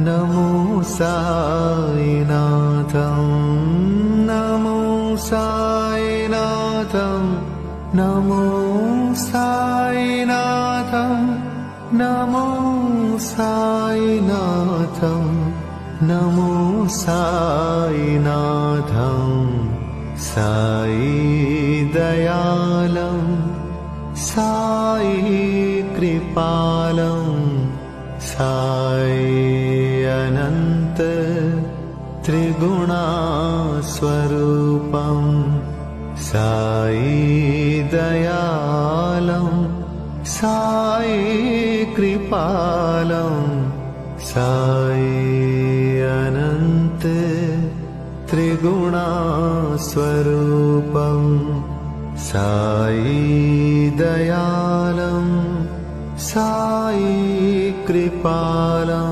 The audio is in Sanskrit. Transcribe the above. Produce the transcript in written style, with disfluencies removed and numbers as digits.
नमो साईनाथं नमो साईनाथं नमो साईनाथं नमो साईनाथं नमो साईनाथं साई दयालं साई कृपालं साई अनंत त्रिगुणास्वरूपं साई दयालं साई कृपालं साई अनंत त्रिगुणास्वरूपं साई दयालं साई कृपालं